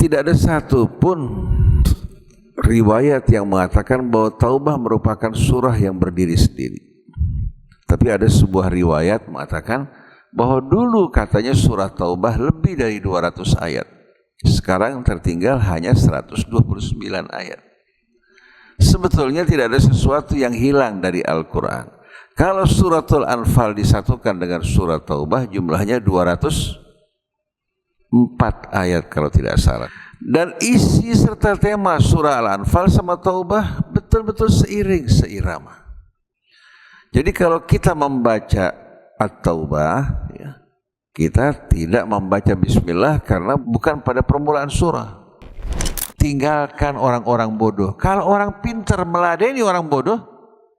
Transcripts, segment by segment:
tidak ada satu pun riwayat yang mengatakan bahwa Taubah merupakan surah yang berdiri sendiri. Tapi ada sebuah riwayat mengatakan bahwa dulu katanya surah Taubah lebih dari 200 ayat. Sekarang tertinggal hanya 129 ayat. Sebetulnya tidak ada sesuatu yang hilang dari Al-Quran. Kalau suratul Anfal disatukan dengan surat Taubah, jumlahnya 204 ayat kalau tidak salah. Dan isi serta tema surah Al-Anfal sama Taubah betul-betul seiring, seirama. Jadi kalau kita membaca At-Taubah, ya, kita tidak membaca bismillah karena bukan pada permulaan surah. Tinggalkan orang-orang bodoh. Kalau orang pintar meladeni orang bodoh,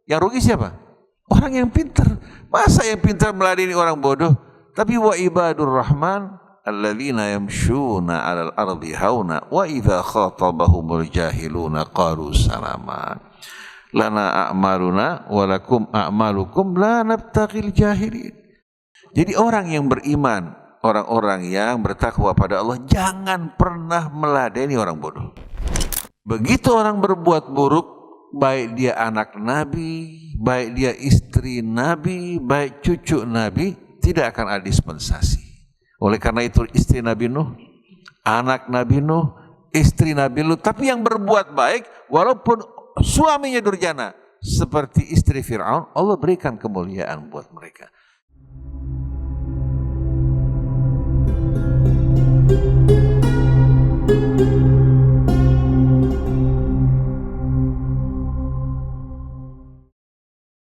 yang rugi siapa? Orang yang pintar. Masa yang pintar meladeni orang bodoh? Tapi wa ibadur rahman alladzina yamshuna 'alal ardi hauna wa idza khatabahumul jahiluna qalu salama. Lana a'maluna wa lakum a'malukum la nabtaghil jahilin. Jadi orang yang beriman, orang-orang yang bertakwa pada Allah, jangan pernah meladeni orang bodoh. Begitu orang berbuat buruk, baik dia anak Nabi, baik dia istri Nabi, baik cucu Nabi, tidak akan ada dispensasi. Oleh karena itu istri Nabi Nuh, anak Nabi Nuh, istri Nabi Lut, tapi yang berbuat baik walaupun suaminya durjana seperti istri Fir'aun, Allah berikan kemuliaan buat mereka.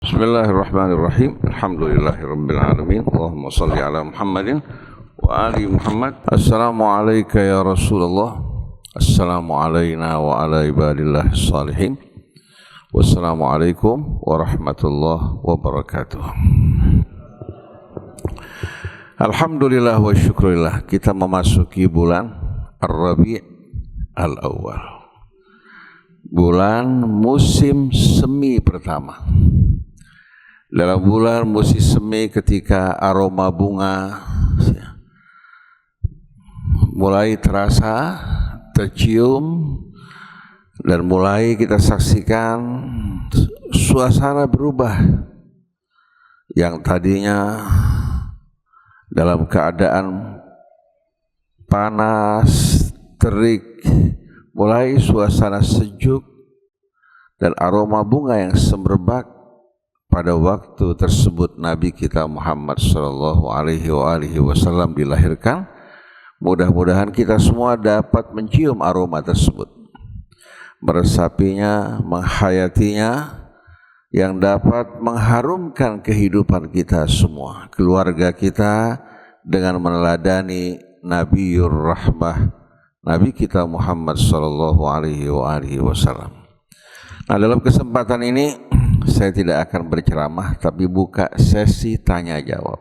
Bismillahirrahmanirrahim. Alhamdulillahirabbil alamin. Allahumma shalli ala Muhammadin wa ali Muhammad. Assalamualaikum ya Rasulullah. Assalamu alayna wa ala ibadillah salihin. Wassalamualaikum warahmatullahi wabarakatuh. Alhamdulillah wa syukurillah, kita memasuki bulan Ar-Rabi' Al-Awwal, bulan musim semi pertama. Dalam bulan musim semi, ketika aroma bunga mulai terasa, tercium, dan mulai kita saksikan suasana berubah. Yang tadinya dalam keadaan panas, terik, mulai suasana sejuk dan aroma bunga yang semerbak. Pada waktu tersebut Nabi kita Muhammad sallallahu alaihi wasallam dilahirkan. Mudah-mudahan kita semua dapat mencium aroma tersebut, meresapinya, menghayatinya, yang dapat mengharumkan kehidupan kita semua, keluarga kita, dengan meneladani Nabiur Rahmah, Nabi kita Muhammad sallallahu alaihi wasallam. Nah, dalam kesempatan ini saya tidak akan berceramah, tapi buka sesi tanya jawab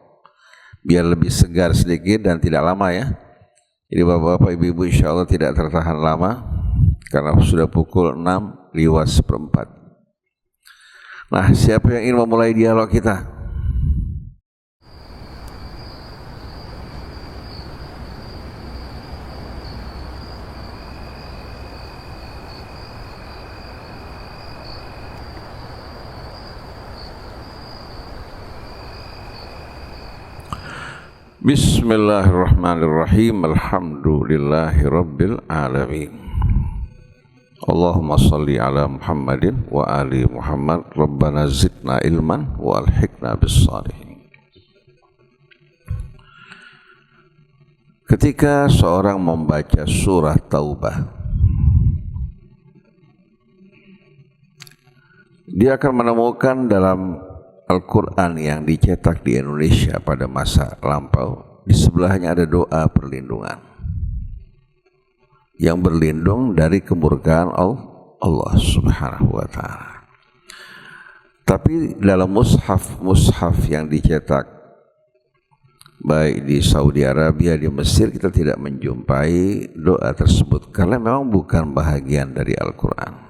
biar lebih segar sedikit dan tidak lama ya. Jadi bapak-bapak, ibu-ibu insya Allah tidak tertahan lama karena sudah pukul 6:04. Nah, siapa yang ingin memulai dialog kita? Bismillahirrahmanirrahim. Alhamdulillahirabbil alamin. Allahumma shalli ala Muhammadin wa ali Muhammad. Rabbana zidna ilman wa alhiqna bis shalihin. Ketika seorang membaca surah Taubah, dia akan menemukan dalam Al-Quran yang dicetak di Indonesia pada masa lampau, di sebelahnya ada doa perlindungan yang berlindung dari kemurkaan Allah Subhanahu wa ta'ala. Tapi dalam mushaf yang dicetak baik di Saudi Arabia, di Mesir, kita tidak menjumpai doa tersebut karena memang bukan bahagian dari Al-Quran.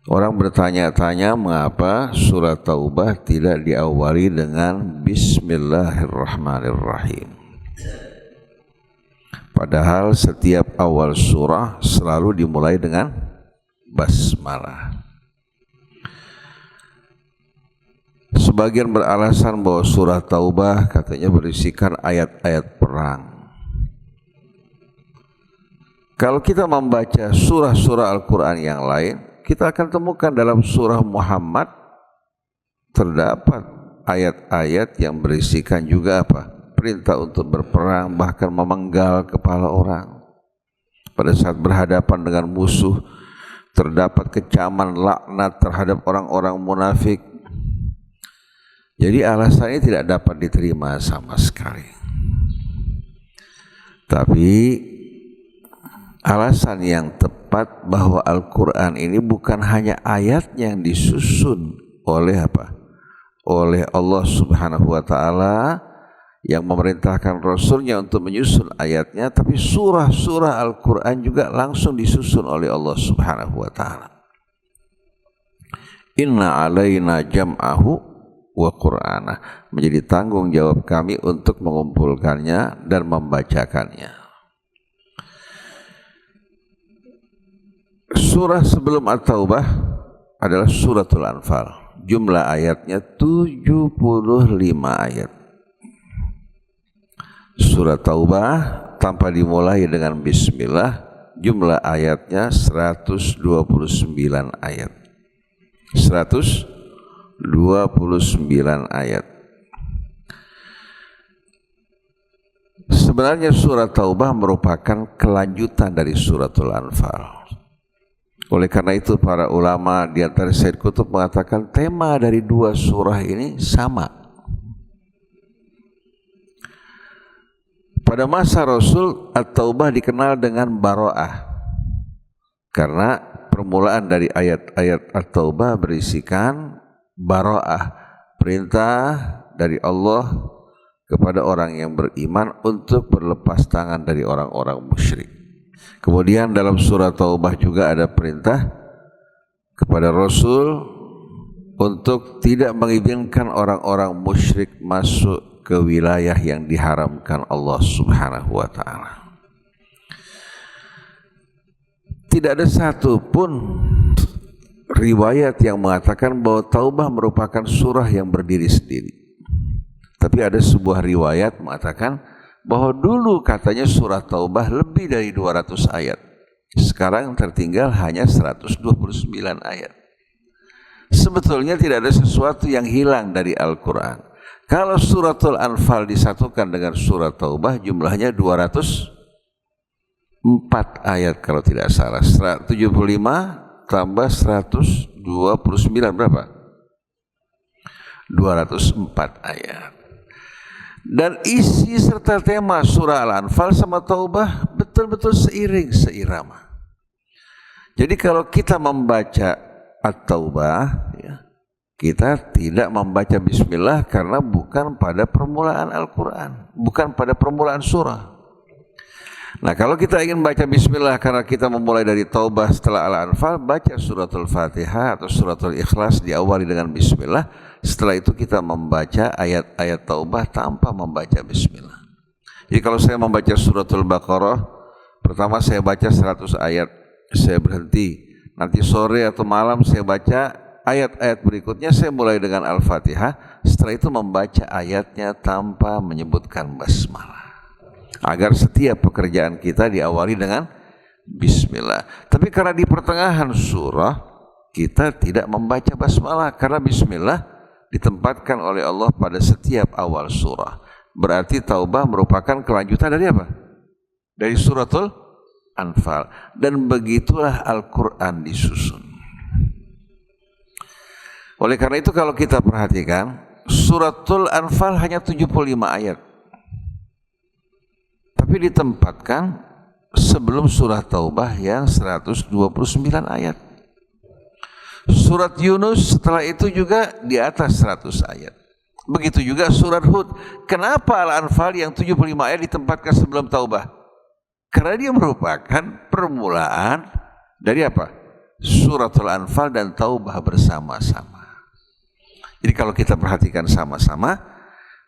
Orang bertanya-tanya mengapa surat Taubah tidak diawali dengan Bismillahirrahmanirrahim. Padahal setiap awal surah selalu dimulai dengan basmalah. Sebagian beralasan bahwa surah Taubah katanya berisikan ayat-ayat perang. Kalau kita membaca surah-surah Al-Quran yang lain, kita akan temukan dalam surah Muhammad terdapat ayat-ayat yang berisikan juga apa? Perintah untuk berperang, bahkan memenggal kepala orang. Pada saat berhadapan dengan musuh, terdapat kecaman laknat terhadap orang-orang munafik. Jadi alasannya tidak dapat diterima sama sekali. Tapi alasan yang tepat bahwa Al-Quran ini bukan hanya ayatnya yang disusun oleh apa? Oleh Allah Subhanahu wa Ta'ala yang memerintahkan Rasulnya untuk menyusun ayatnya, tapi surah-surah Al-Quran juga langsung disusun oleh Allah Subhanahu wa Ta'ala. Inna alaina jam'ahu wa Qur'ana, menjadi tanggung jawab kami untuk mengumpulkannya dan membacakannya. Surah sebelum At-Taubah adalah suratul Anfal. Jumlah ayatnya 75 ayat. Surah Taubah tanpa dimulai dengan bismillah, jumlah ayatnya 129 ayat. 129 ayat. Sebenarnya surah Taubah merupakan kelanjutan dari suratul Anfal. Oleh karena itu para ulama di antara Sayyid Qutb mengatakan tema dari dua surah ini sama. Pada masa Rasul, At-Taubah dikenal dengan Baro'ah karena permulaan dari ayat-ayat At-Taubah berisikan Baro'ah, perintah dari Allah kepada orang yang beriman untuk berlepas tangan dari orang-orang musyrik. Kemudian dalam surah Taubah juga ada perintah kepada Rasul untuk tidak mengizinkan orang-orang musyrik masuk ke wilayah yang diharamkan Allah Subhanahu wa Ta'ala. Tidak ada satu pun riwayat yang mengatakan bahwa Taubah merupakan surah yang berdiri sendiri. Tapi ada sebuah riwayat mengatakan bahwa dulu katanya surah Taubah lebih dari 200 ayat. Sekarang tertinggal hanya 129 ayat. Sebetulnya tidak ada sesuatu yang hilang dari Al-Quran. Kalau suratul Anfal disatukan dengan surat Taubah, jumlahnya 204 ayat kalau tidak salah. 175 tambah 129 berapa? 204 ayat. Dan isi serta tema surah Al-Anfal sama Taubah betul-betul seiring seirama. Jadi kalau kita membaca At-Taubah, ya, kita tidak membaca bismillah karena bukan pada permulaan Al-Quran, bukan pada permulaan surah. Nah, kalau kita ingin baca bismillah karena kita memulai dari Taubah setelah Al-Anfal, baca suratul Fatihah atau suratul Ikhlas diawali dengan bismillah. Setelah itu kita membaca ayat-ayat Taubah tanpa membaca bismillah. Jadi kalau saya membaca suratul Baqarah, pertama saya baca 100 ayat, saya berhenti. Nanti sore atau malam saya baca ayat-ayat berikutnya, saya mulai dengan Al-Fatihah. Setelah itu membaca ayatnya tanpa menyebutkan basmalah, agar setiap pekerjaan kita diawali dengan bismillah. Tapi karena di pertengahan surah kita tidak membaca basmalah, karena bismillah ditempatkan oleh Allah pada setiap awal surah. Berarti Taubah merupakan kelanjutan dari apa? Dari suratul Anfal. Dan begitulah Al-Quran disusun. Oleh karena itu kalau kita perhatikan, suratul Anfal hanya 75 ayat. Tapi ditempatkan sebelum surah Taubah yang 129 ayat. Surat Yunus setelah itu juga di atas 100 ayat. Begitu juga surat Hud. Kenapa Al-Anfal yang 75 ayat ditempatkan sebelum Taubah? Karena dia merupakan permulaan dari apa? Suratul Anfal dan Taubah bersama-sama. Jadi kalau kita perhatikan sama-sama,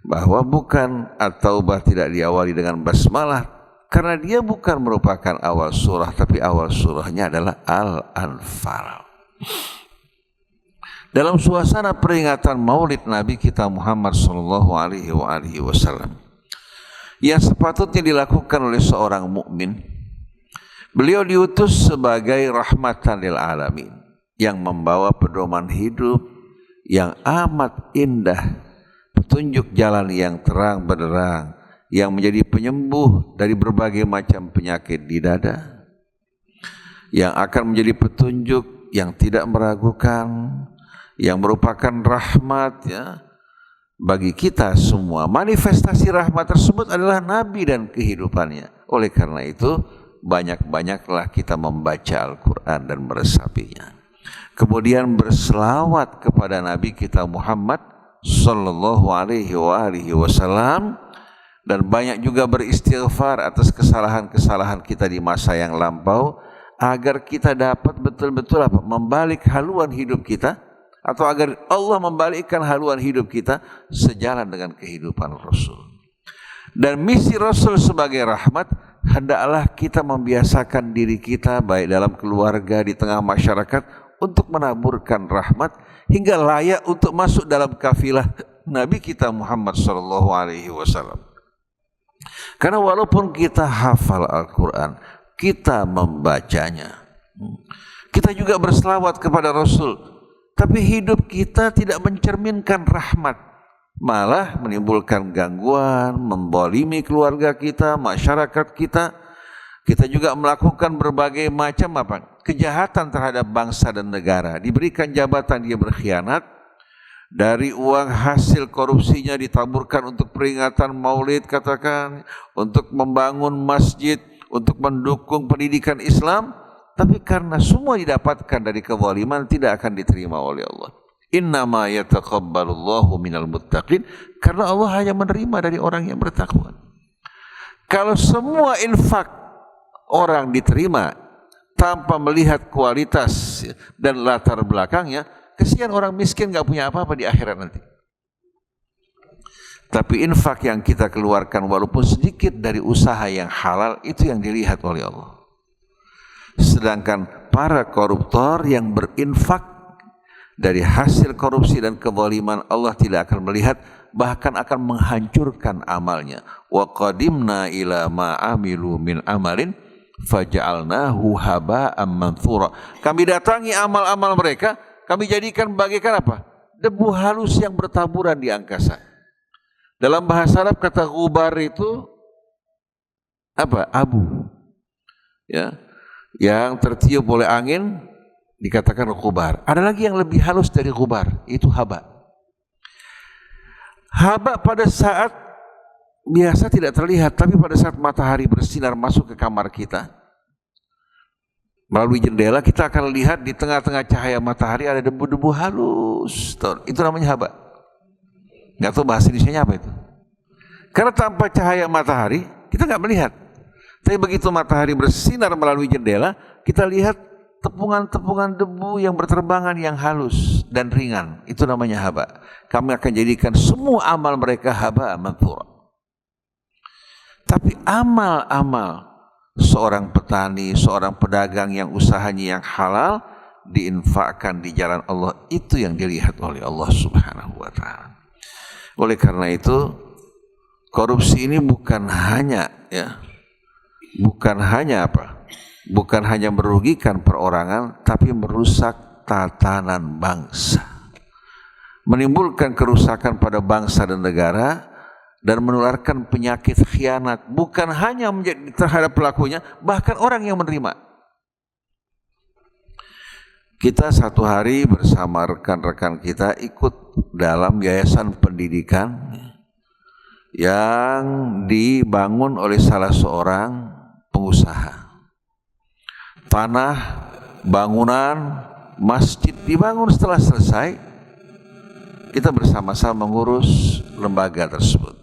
bahwa bukan At-Taubah tidak diawali dengan basmalah Karena dia bukan merupakan awal surah, tapi awal surahnya adalah Al-Anfal. Dalam suasana peringatan Maulid Nabi kita Muhammad sallallahu alaihi wasallam yang sepatutnya dilakukan oleh seorang mukmin, beliau diutus sebagai rahmatan lil alamin yang membawa pedoman hidup yang amat indah, petunjuk jalan yang terang benderang, yang menjadi penyembuh dari berbagai macam penyakit di dada, yang akan menjadi petunjuk yang tidak meragukan, yang merupakan rahmat ya bagi kita semua. Manifestasi rahmat tersebut adalah Nabi dan kehidupannya. Oleh karena itu, banyak-banyaklah kita membaca Al-Quran dan meresapinya. Kemudian berselawat kepada Nabi kita Muhammad sallallahu alaihi wasallam, dan banyak juga beristighfar atas kesalahan-kesalahan kita di masa yang lampau, agar kita dapat betul-betul membalik haluan hidup kita, atau agar Allah membalikkan haluan hidup kita sejalan dengan kehidupan Rasul. Dan misi Rasul sebagai rahmat, hendaklah kita membiasakan diri kita baik dalam keluarga, di tengah masyarakat, untuk menaburkan rahmat hingga layak untuk masuk dalam kafilah Nabi kita Muhammad sallallahu alaihi wasallam. Karena walaupun kita hafal Al-Quran, kita membacanya, kita juga berselawat kepada Rasul, tapi hidup kita tidak mencerminkan rahmat, malah menimbulkan gangguan, membolimi keluarga kita, masyarakat kita. Kita juga melakukan berbagai macam kejahatan terhadap bangsa dan negara. Diberikan jabatan, dia berkhianat. Dari uang hasil korupsinya ditaburkan untuk peringatan Maulid, katakan, untuk membangun masjid, untuk mendukung pendidikan Islam. Tapi karena semua didapatkan dari kezaliman, tidak akan diterima oleh Allah. Innama yataqabbalullahu minal muttaqin. Karena Allah hanya menerima dari orang yang bertakwa. Kalau semua infak orang diterima tanpa melihat kualitas dan latar belakangnya, kesian orang miskin gak punya apa-apa di akhirat nanti. Tapi infak yang kita keluarkan walaupun sedikit dari usaha yang halal, itu yang dilihat oleh Allah. Sedangkan para koruptor yang berinfak dari hasil korupsi dan kezaliman, Allah tidak akan melihat, bahkan akan menghancurkan amalnya. Wa qadimna ila ma amilu min amalin faja'alnahu haba'an manthura. Kami datangi amal-amal mereka, kami jadikan bagaikan apa? Debu halus yang bertaburan di angkasa. Dalam bahasa Arab kata ghubar itu apa? Abu. Ya. Yang tertiup oleh angin dikatakan ghubar. Ada lagi yang lebih halus dari ghubar, itu haba. Haba pada saat biasa tidak terlihat, tapi pada saat matahari bersinar masuk ke kamar kita, melalui jendela kita akan lihat di tengah-tengah cahaya matahari ada debu-debu halus. Itu namanya haba. Nggak tahu bahasa Indonesianya apa itu. Karena tanpa cahaya matahari kita nggak melihat. Tapi begitu matahari bersinar melalui jendela, kita lihat tepungan-tepungan debu yang berterbangan yang halus dan ringan. Itu namanya haba. Kami akan jadikan semua amal mereka haba manthura. Tapi amal-amal seorang petani, seorang pedagang yang usahanya yang halal diinfakkan di jalan Allah, itu yang dilihat oleh Allah Subhanahu wa taala. Oleh karena itu, korupsi ini bukan hanya bukan hanya merugikan perorangan, tapi merusak tatanan bangsa, menimbulkan kerusakan pada bangsa dan negara, dan menularkan penyakit khianat, bukan hanya terhadap pelakunya, bahkan orang yang menerima. Kita satu hari bersama rekan-rekan kita ikut dalam yayasan pendidikan yang dibangun oleh salah seorang pengusaha. Tanah, bangunan, masjid dibangun. Setelah selesai, kita bersama-sama mengurus lembaga tersebut.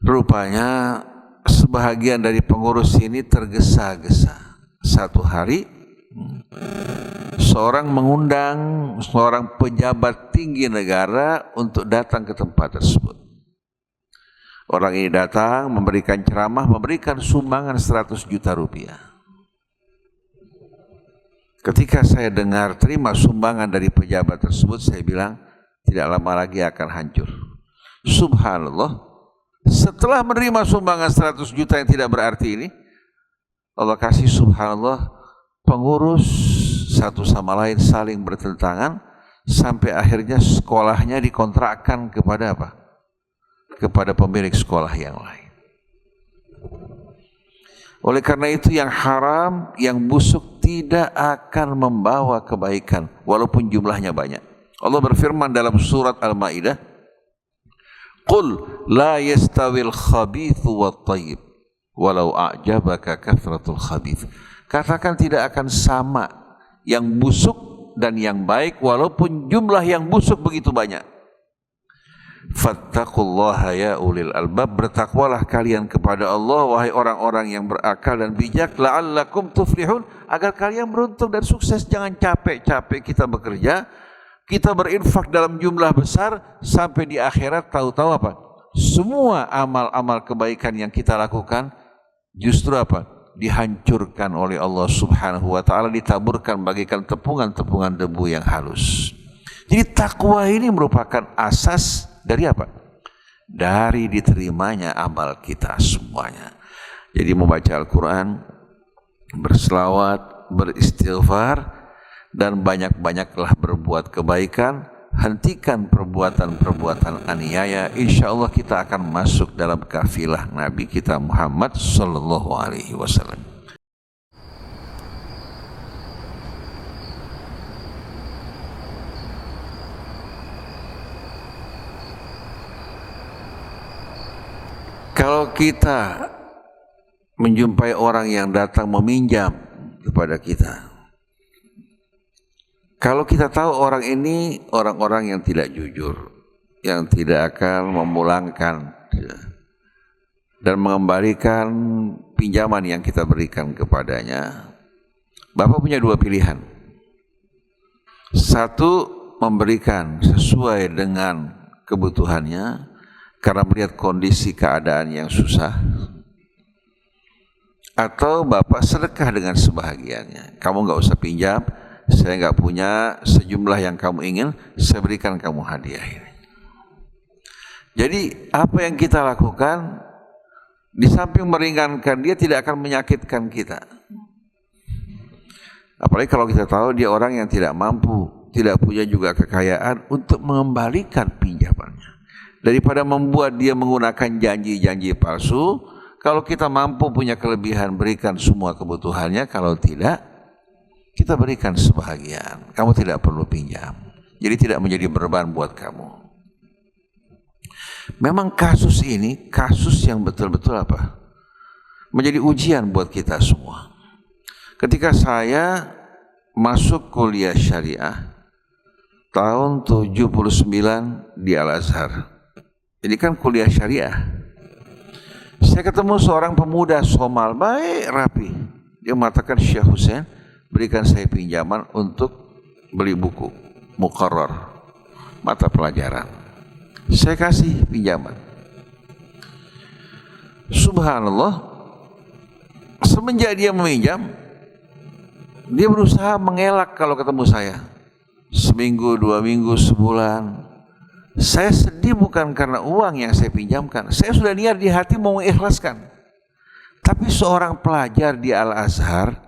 Rupanya sebahagian dari pengurus ini tergesa-gesa. Satu hari seorang mengundang seorang pejabat tinggi negara untuk datang ke tempat tersebut. Orang ini datang memberikan ceramah, memberikan sumbangan 100 juta rupiah. Ketika saya dengar terima sumbangan dari pejabat tersebut, saya bilang tidak lama lagi akan hancur. Subhanallah, setelah menerima sumbangan 100 juta yang tidak berarti ini, Allah kasih subhanallah pengurus satu sama lain saling bertentangan sampai akhirnya sekolahnya dikontrakkan kepada apa? Kepada pemilik sekolah yang lain. Oleh karena itu yang haram, yang busuk tidak akan membawa kebaikan walaupun jumlahnya banyak. Allah berfirman dalam surat Al-Maidah, "Qul la yastawil khabithu wat thayyib walau a'jabaka kathratul khabith." Katakan tidak akan sama yang busuk dan yang baik walaupun jumlah yang busuk begitu banyak. Fattaqullaha ya ulil albab, bertakwalah kalian kepada Allah wahai orang-orang yang berakal dan bijak, la'allakum tuflihun, agar kalian beruntung dan sukses. Jangan capek-capek kita bekerja, kita berinfak dalam jumlah besar, sampai di akhirat tahu-tahu apa? Semua amal-amal kebaikan yang kita lakukan justru apa? Dihancurkan oleh Allah Subhanahu wa taala, ditaburkan bagaikan tepungan-tepungan debu yang halus. Jadi takwa ini merupakan asas dari apa? Dari diterimanya amal kita semuanya. Jadi membaca Al-Quran, berselawat, beristighfar, dan banyak-banyaklah berbuat kebaikan. Hentikan perbuatan-perbuatan aniaya. Insya Allah kita akan masuk dalam kafilah Nabi kita Muhammad Sallallahu Alaihi Wasallam. Kalau kita menjumpai orang yang datang meminjam kepada kita, kalau kita tahu orang ini orang-orang yang tidak jujur, yang tidak akan memulangkan dan mengembalikan pinjaman yang kita berikan kepadanya, Bapak punya dua pilihan. Satu, memberikan sesuai dengan kebutuhannya karena melihat kondisi keadaan yang susah, atau Bapak sedekah dengan sebahagiannya. Kamu nggak usah pinjam, saya nggak punya sejumlah yang kamu ingin, saya berikan kamu hadiah ini. Jadi apa yang kita lakukan, di samping meringankan dia, tidak akan menyakitkan kita. Apalagi kalau kita tahu dia orang yang tidak mampu, tidak punya juga kekayaan untuk mengembalikan pinjamannya. Daripada membuat dia menggunakan janji-janji palsu, kalau kita mampu punya kelebihan, berikan semua kebutuhannya. Kalau tidak, kita berikan sebahagian. Kamu tidak perlu pinjam. Jadi tidak menjadi beban buat kamu. Memang kasus ini, kasus yang betul-betul apa? Menjadi ujian buat kita semua. Ketika saya masuk kuliah syariah tahun 79 di Al-Azhar. Ini kan kuliah syariah. Saya ketemu seorang pemuda Somal, baik, rapi. Dia mengatakan, Syekh Hussein, berikan saya pinjaman untuk beli buku muqarrar, mata pelajaran. Saya kasih pinjaman. Subhanallah, semenjak dia meminjam, dia berusaha mengelak kalau ketemu saya. Seminggu, 2 minggu, sebulan. Saya sedih bukan karena uang yang saya pinjamkan. Saya sudah niat di hati mau mengikhlaskan. Tapi seorang pelajar di Al-Azhar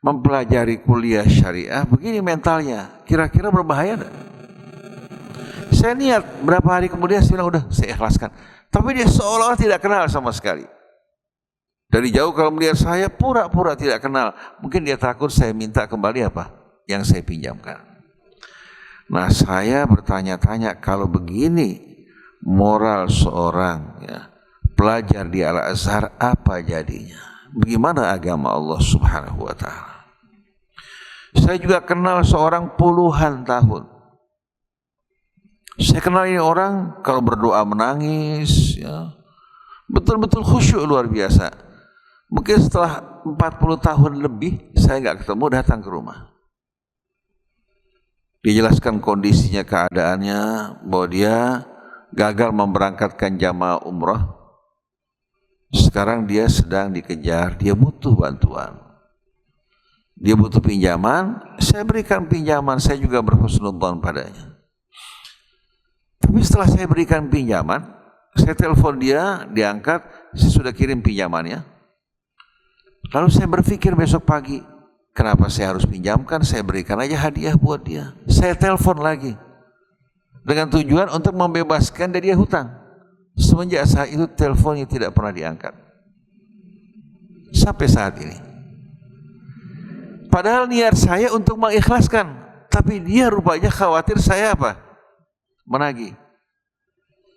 mempelajari kuliah syariah, begini mentalnya, kira-kira berbahaya enggak? Saya niat, berapa hari kemudian saya bilang, udah saya ikhlaskan. Tapi dia seolah-olah tidak kenal sama sekali. Dari jauh kalau melihat saya, pura-pura tidak kenal. Mungkin dia takut saya minta kembali apa yang saya pinjamkan. Nah, saya bertanya-tanya, kalau begini moral seorang pelajar di Al-Azhar, apa jadinya? Bagaimana agama Allah Subhanahu wa taala? Saya juga kenal seorang puluhan tahun. Saya kenal ini orang kalau berdoa menangis, betul-betul khusyuk luar biasa. Mungkin setelah 40 tahun lebih saya nggak ketemu, datang ke rumah. Dijelaskan kondisinya, keadaannya, bahwa dia gagal memberangkatkan jamaah umrah Sekarang dia sedang dikejar, dia butuh bantuan. Dia butuh pinjaman, saya berikan pinjaman, saya juga berhusnudzon padanya. Tapi setelah saya berikan pinjaman, saya telepon dia, diangkat, saya sudah kirim pinjamannya. Lalu saya berpikir besok pagi, kenapa saya harus pinjamkan, saya berikan aja hadiah buat dia. Saya telepon lagi, dengan tujuan untuk membebaskan dari dia hutang. Semenjak saat itu teleponnya tidak pernah diangkat. Sampai saat ini. Padahal niat saya untuk mengikhlaskan, tapi dia rupanya khawatir saya apa? Menagih.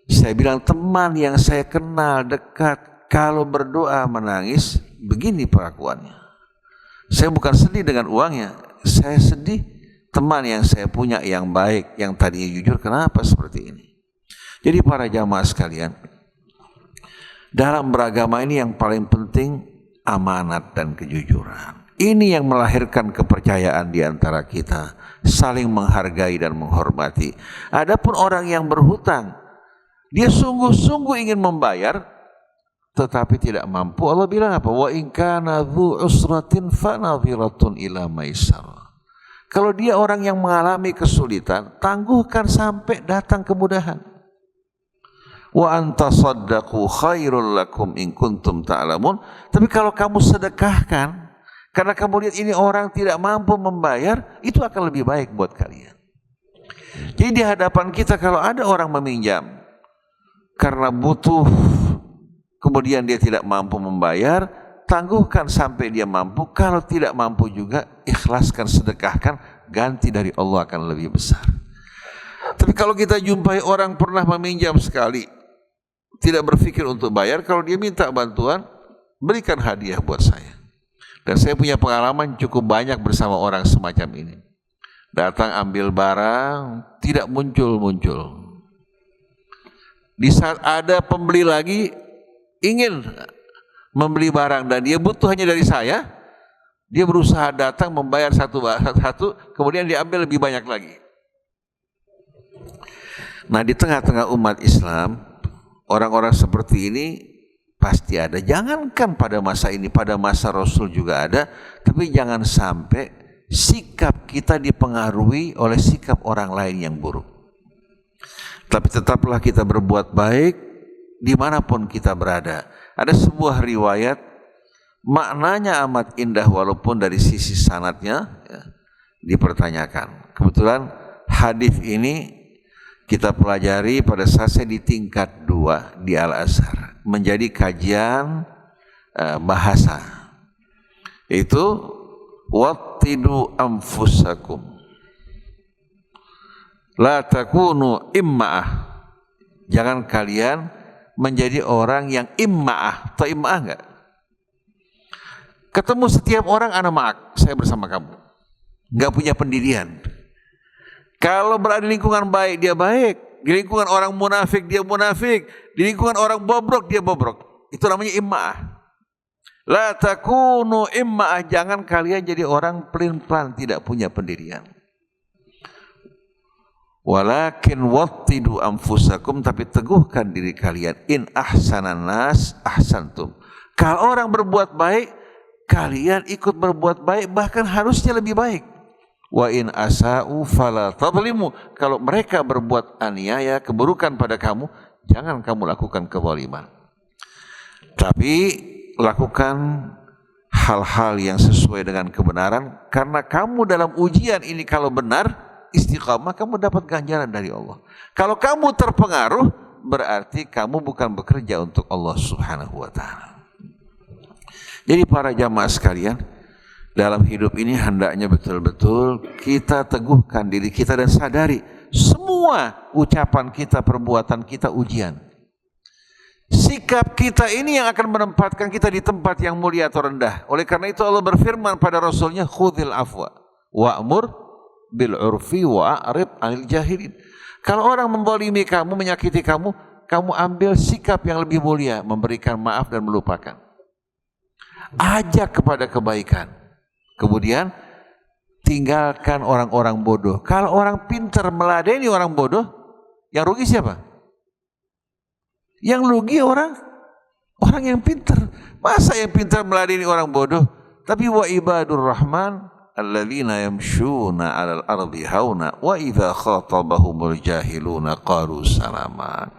Saya bilang, teman yang saya kenal dekat, kalau berdoa menangis, begini perlakuannya. Saya bukan sedih dengan uangnya, saya sedih teman yang saya punya yang baik, yang tadinya jujur, kenapa seperti ini? Jadi para jamaah sekalian, dalam beragama ini yang paling penting amanat dan kejujuran. Ini yang melahirkan kepercayaan di antara kita, saling menghargai dan menghormati. Adapun orang yang berhutang, dia sungguh-sungguh ingin membayar, tetapi tidak mampu. Allah bilang apa? Wa in kana dzu usratin fa nadhiratun ila maisar. Kalau dia orang yang mengalami kesulitan, tangguhkan sampai datang kemudahan. Wa antasaddaqu khairul lakum in kuntum ta'lamun. Tapi kalau kamu sedekahkan, karena kamu lihat ini orang tidak mampu membayar, itu akan lebih baik buat kalian. Jadi di hadapan kita kalau ada orang meminjam karena butuh, kemudian dia tidak mampu membayar, tangguhkan sampai dia mampu. Kalau tidak mampu juga, ikhlaskan, sedekahkan, ganti dari Allah akan lebih besar. Tapi kalau kita jumpai orang pernah meminjam sekali, tidak berpikir untuk bayar, kalau dia minta bantuan, berikan hadiah buat saya. Dan saya punya pengalaman cukup banyak bersama orang semacam ini. Datang ambil barang, tidak muncul-muncul. Di saat ada pembeli lagi, ingin membeli barang dan dia butuh hanya dari saya, dia berusaha datang membayar satu, kemudian diambil lebih banyak lagi. Nah, di tengah-tengah umat Islam, orang-orang seperti ini pasti ada. Jangankan pada masa ini, pada masa Rasul juga ada. Tapi jangan sampai sikap kita dipengaruhi oleh sikap orang lain yang buruk. Tapi tetaplah kita berbuat baik dimanapun kita berada. Ada sebuah riwayat, maknanya amat indah walaupun dari sisi sanadnya dipertanyakan. Kebetulan hadis ini kita pelajari pada saat saya di tingkat 2 di Al-Azhar, menjadi kajian bahasa. Itu wattidu anfusakum la takunu imma'ah. Jangan kalian menjadi orang yang imma'ah. Tahu imma'ah enggak? Ketemu setiap orang, ana ma'ak, saya bersama kamu. Enggak punya pendirian. Kalau berada di lingkungan baik, dia baik. Di lingkungan orang munafik, dia munafik. Di lingkungan orang bobrok, dia bobrok. Itu namanya imma'ah. La takunu imma'ah. Jangan kalian jadi orang pelin-pelan, tidak punya pendirian. Walakin wattidu anfusakum. Tapi teguhkan diri kalian. In ahsanan nas ahsantum. Kalau orang berbuat baik, kalian ikut berbuat baik, bahkan harusnya lebih baik. Wa in asa'u fala tadlimu. Kalau mereka berbuat aniaya, keburukan pada kamu, jangan kamu lakukan kezaliman. Tapi lakukan hal-hal yang sesuai dengan kebenaran, karena kamu dalam ujian ini kalau benar, istiqamah, kamu dapat ganjaran dari Allah. Kalau kamu terpengaruh, berarti kamu bukan bekerja untuk Allah Subhanahu wa ta'ala. Jadi para jamaah sekalian, dalam hidup ini hendaknya betul-betul kita teguhkan diri kita dan sadari semua ucapan kita, perbuatan kita ujian. Sikap kita ini yang akan menempatkan kita di tempat yang mulia atau rendah. Oleh karena itu Allah berfirman pada Rasulnya, khudhil afwa wa'mur bil urfi wa'rid 'anil jahilin. Kalau orang menzalimi kamu, menyakiti kamu, kamu ambil sikap yang lebih mulia, memberikan maaf dan melupakan. Ajak kepada kebaikan. Kemudian tinggalkan orang-orang bodoh. Kalau orang pintar meladeni orang bodoh, yang rugi siapa? Yang rugi orang Orang yang pintar. Masa yang pintar meladeni orang bodoh? Tapi wa ibadur rahman alladzina yamshuna 'alal ardi hauna wa idza khatabahumul jahiluna qalu salama.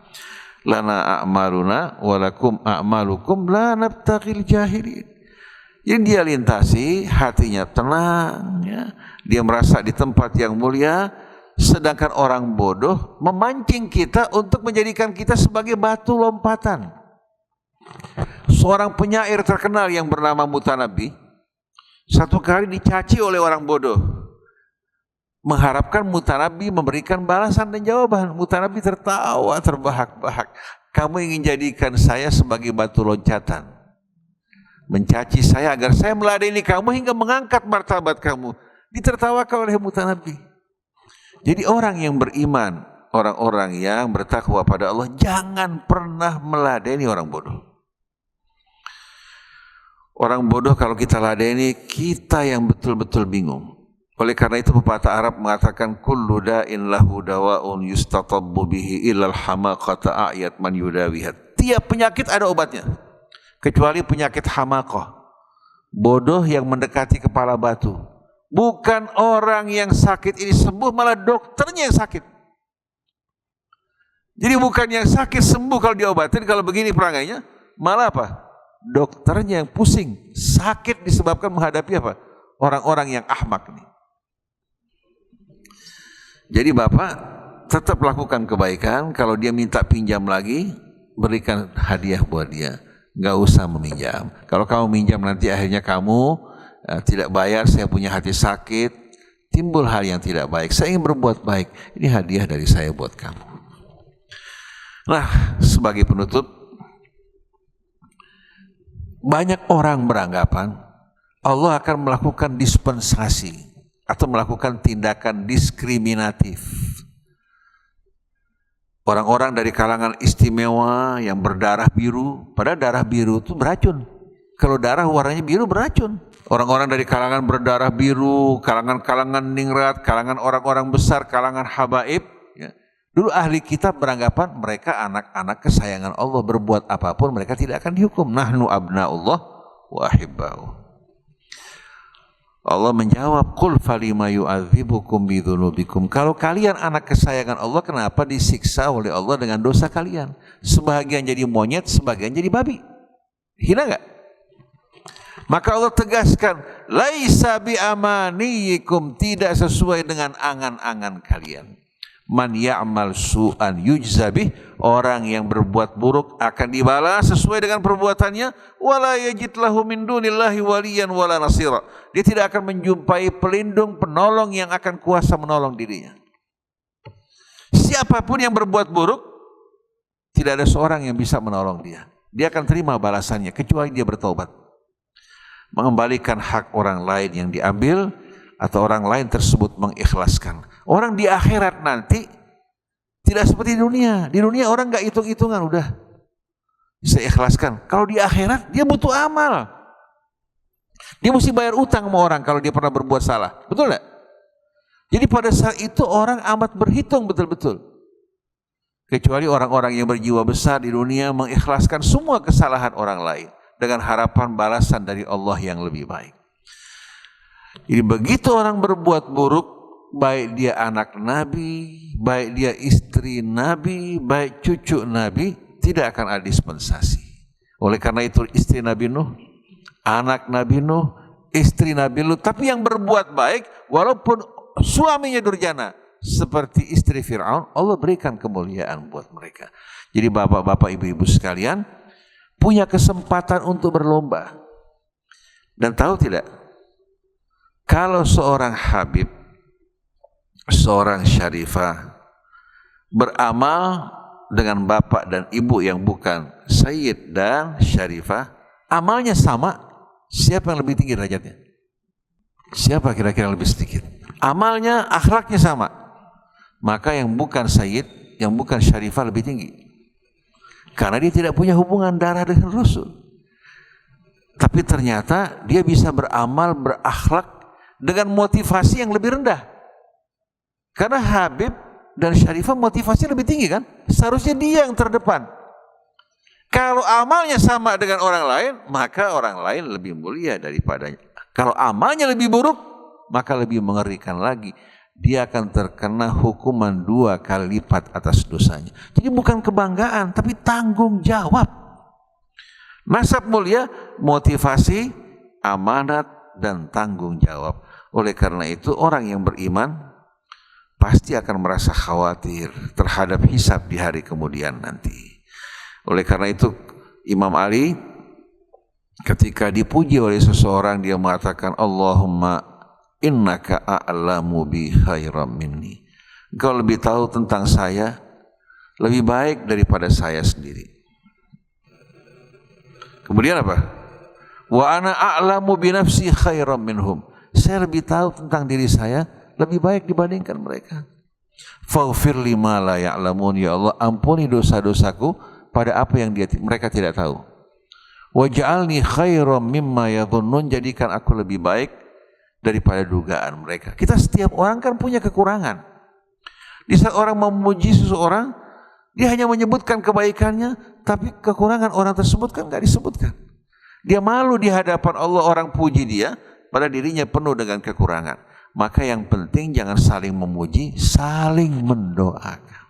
Lana a'maluna wa lakum a'malukum la nabtaghil jahilin. Jadi dia lintasi, hatinya tenang, ya. Dia merasa di tempat yang mulia, sedangkan orang bodoh memancing kita untuk menjadikan kita sebagai batu lompatan. Seorang penyair terkenal yang bernama Mutanabbi satu kali dicaci oleh orang bodoh, mengharapkan Mutanabbi memberikan balasan dan jawaban. Mutanabbi tertawa terbahak-bahak. Kamu ingin jadikan saya sebagai batu loncatan, mencaci saya agar saya meladeni kamu hingga mengangkat martabat kamu. Ditertawakan oleh Mutanabbi. Jadi orang yang beriman, orang-orang yang bertakwa pada Allah, jangan pernah meladeni orang bodoh. Orang bodoh kalau kita ladeni, kita yang betul-betul bingung. Oleh karena itu pepatah Arab mengatakan kullu da'in lahu dawa'un yustatabbu bihi illal hamaqata a'yat man yudawihat. Tiap penyakit ada obatnya, kecuali penyakit hamaqah, bodoh yang mendekati kepala batu. Bukan orang yang sakit ini sembuh, malah dokternya yang sakit. Jadi bukan yang sakit sembuh kalau diobatin, kalau begini perangainya, malah apa? Dokternya yang pusing, sakit disebabkan menghadapi apa? Orang-orang yang ahmak ini. Jadi Bapak tetap lakukan kebaikan. Kalau dia minta pinjam lagi, berikan hadiah buat dia. Gak usah meminjam. Kalau kamu minjam nanti akhirnya kamu tidak bayar, saya punya hati sakit, timbul hal yang tidak baik. Saya ingin berbuat baik, ini hadiah dari saya buat kamu. Nah, sebagai penutup, banyak orang beranggapan Allah akan melakukan dispensasi atau melakukan tindakan diskriminatif. Orang-orang dari kalangan istimewa yang berdarah biru, padahal darah biru itu beracun. Kalau darah warnanya biru beracun. Orang-orang dari kalangan berdarah biru, kalangan-kalangan ningrat, kalangan orang-orang besar, kalangan habaib, ya. Dulu ahli kitab beranggapan mereka anak-anak kesayangan Allah, berbuat apapun mereka tidak akan dihukum. Nahnu abna'ullah wa ahibba'u. Allah menjawab, qul falima yu'adzibukum bidzunubikum. Kalau kalian anak kesayangan Allah, kenapa disiksa oleh Allah dengan dosa kalian? Sebagian jadi monyet, sebagian jadi babi. Hina enggak? Maka Allah tegaskan, laisa bi amaniyikum, tidak sesuai dengan angan-angan kalian. Man ya'mal su'an yujzabih, orang yang berbuat buruk akan dibalas sesuai dengan perbuatannya. Wala yajid lahu min dunillahi waliyan wala nasira. Dia tidak akan menjumpai pelindung, penolong yang akan kuasa menolong dirinya. Siapapun yang berbuat buruk, tidak ada seorang yang bisa menolong dia. Dia akan terima balasannya kecuali dia bertaubat, mengembalikan hak orang lain yang diambil, atau orang lain tersebut mengikhlaskan. Orang di akhirat nanti tidak seperti di dunia. Di dunia orang gak hitung-hitungan, udah saya ikhlaskan. Kalau di akhirat dia butuh amal. Dia mesti bayar utang sama orang kalau dia pernah berbuat salah. Betul gak? Jadi pada saat itu orang amat berhitung betul-betul. Kecuali orang-orang yang berjiwa besar di dunia mengikhlaskan semua kesalahan orang lain dengan harapan balasan dari Allah yang lebih baik. Jadi begitu orang berbuat buruk, baik dia anak Nabi, baik dia istri Nabi, baik cucu Nabi, tidak akan ada dispensasi. Oleh karena itu istri Nabi Nuh, anak Nabi Nuh, istri Nabi Lut, tapi yang berbuat baik walaupun suaminya durjana seperti istri Fir'aun, Allah berikan kemuliaan buat mereka. Jadi bapak-bapak, ibu-ibu sekalian, punya kesempatan untuk berlomba. Dan tahu tidak, kalau seorang Habib, seorang Syarifah beramal dengan bapak dan ibu yang bukan Sayyid dan Syarifah, amalnya sama, siapa yang lebih tinggi derajatnya? Siapa kira-kira lebih sedikit? Amalnya, akhlaknya sama, maka yang bukan Sayyid, yang bukan Syarifah lebih tinggi, karena dia tidak punya hubungan darah dengan Rasul. Tapi ternyata dia bisa beramal, berakhlak dengan motivasi yang lebih rendah. Karena Habib dan Syarifah motivasinya lebih tinggi kan? Seharusnya dia yang terdepan. Kalau amalnya sama dengan orang lain, maka orang lain lebih mulia daripadanya. Kalau amalnya lebih buruk, maka lebih mengerikan lagi. Dia akan terkena hukuman 2 kali lipat atas dosanya. Jadi bukan kebanggaan, tapi tanggung jawab. Nasab mulia, motivasi, amanat, dan tanggung jawab. Oleh karena itu, orang yang beriman pasti akan merasa khawatir terhadap hisab di hari kemudian nanti. Oleh karena itu Imam Ali ketika dipuji oleh seseorang, dia mengatakan, Allahumma innaka a'lamu bi khairam minni. Engkau lebih tahu tentang saya lebih baik daripada saya sendiri. Kemudian apa? Wa ana a'lamu bi nafsi khairam minhum. Saya lebih tahu tentang diri saya lebih baik dibandingkan mereka. Faghfir lima la ya'lamun, ya Allah ampuni dosa-dosaku pada apa yang mereka tidak tahu. Waj'alni khairam mimma yadhunnun, jadikan aku lebih baik daripada dugaan mereka. Kita setiap orang kan punya kekurangan. Di saat orang memuji seseorang, dia hanya menyebutkan kebaikannya, tapi kekurangan orang tersebut kan enggak disebutkan. Dia malu di hadapan Allah orang puji dia, pada dirinya penuh dengan kekurangan. Maka yang penting jangan saling memuji, saling mendoakan.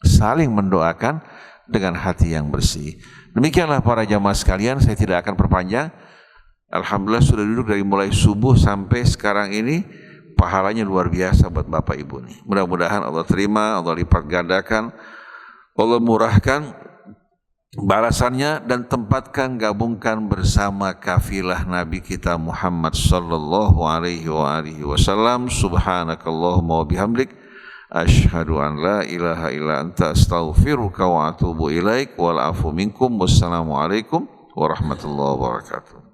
Saling mendoakan dengan hati yang bersih. Demikianlah para jamaah sekalian, saya tidak akan perpanjang. Alhamdulillah sudah duduk dari mulai subuh sampai sekarang ini, pahalanya luar biasa buat Bapak Ibu nih. Mudah-mudahan Allah terima, Allah lipat gandakan, Allah murahkan balasannya, dan tempatkan, gabungkan bersama kafilah Nabi kita Muhammad sallallahu alaihi wasallam. Subhanakallahumma wa bihamdik, asyhadu an la ilaha illa anta astaghfiruka wa atubu ilaik, wal afu minkum. Wassalamualaikum warahmatullahi wabarakatuh.